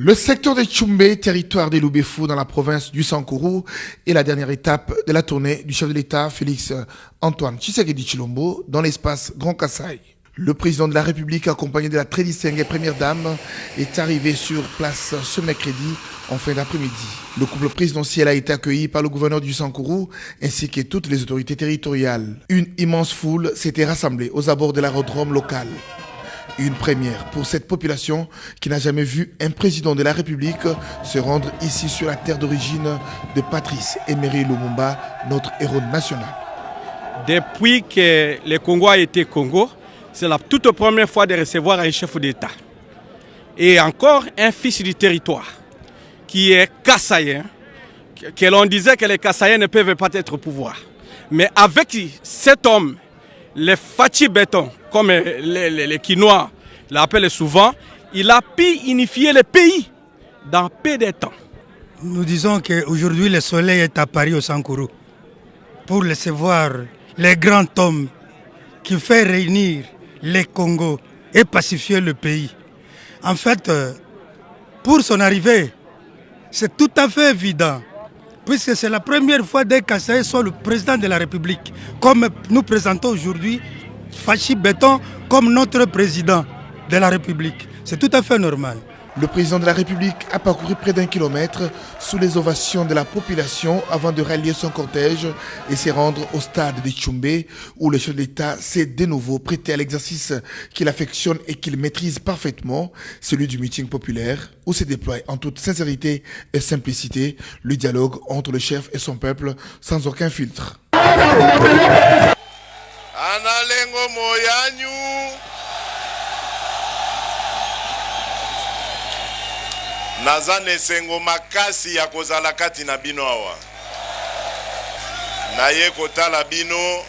Le secteur de Tchoumbé, territoire des Loubefou dans la province du Sankourou, est la dernière étape de la tournée du chef de l'État Félix Antoine Tshisekedi Tshilombo dans l'espace Grand Kasaï. Le président de la République, accompagné de la très distinguée première dame, est arrivé sur place ce mercredi en fin d'après-midi. Le couple présidentiel a été accueilli par le gouverneur du Sankourou ainsi que toutes les autorités territoriales. Une immense foule s'était rassemblée aux abords de l'aérodrome local. Une première pour cette population qui n'a jamais vu un président de la République se rendre ici sur la terre d'origine de Patrice Emery Lumumba, notre héros national. Depuis que le Congo a été Congo, c'est la toute première fois de recevoir un chef d'État. Et encore un fils du territoire qui est Kassaïen, que l'on disait que les Kassaïens ne peuvent pas être au pouvoir. Mais avec cet homme, les Fachi Béton, comme les Quinois l'appellent souvent, il a pu unifier le pays dans peu de temps. Nous disons qu'aujourd'hui le soleil est à Paris au Sankourou pour recevoir les grands hommes qui fait réunir les Congos et pacifier le pays. En fait, pour son arrivée, c'est tout à fait évident, puisque c'est la première fois que Kassaï soit le président de la République, comme nous présentons aujourd'hui Fachi Béton comme notre président de la République. C'est tout à fait normal. Le président de la République a parcouru près d'1 kilomètre sous les ovations de la population avant de rallier son cortège et se rendre au stade de Tchoumbé où le chef de l'État s'est de nouveau prêté à l'exercice qu'il affectionne et qu'il maîtrise parfaitement, celui du meeting populaire, où se déploie en toute sincérité et simplicité le dialogue entre le chef et son peuple sans aucun filtre. Analengo moyanyu naza nesengo makasi ya kozala kati na bino awa naye kotala bino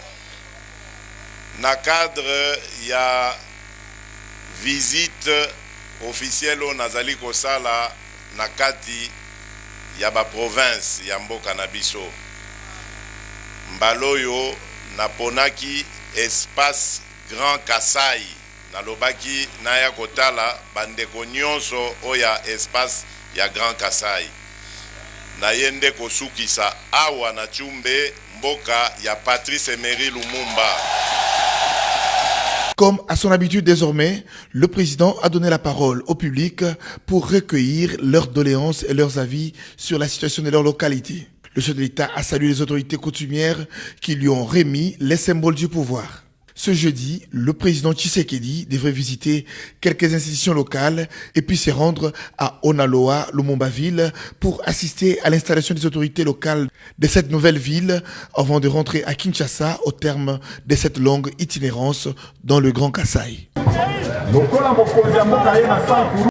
na cadre ya visite officielle o nazali kosala na kati ya ba province ya mboka na biso mbaloyo naponaki espace Grand Kasaï nalobaki naya kotala bandeko nyonso oya espace ya Grand Kasaï nayende kosukisa awa na Tchoumbé mboka ya Patrice Emery Lumumba. Comme à son habitude désormais, le président a donné la parole au public pour recueillir leurs doléances et leurs avis sur la situation de leur localité. Le chef de l'État a salué les autorités coutumières qui lui ont remis les symboles du pouvoir. Ce jeudi, le président Tshisekedi devrait visiter quelques institutions locales et puis se rendre à Onaloa, Lumumba-ville, pour assister à l'installation des autorités locales de cette nouvelle ville avant de rentrer à Kinshasa au terme de cette longue itinérance dans le Grand Kasaï.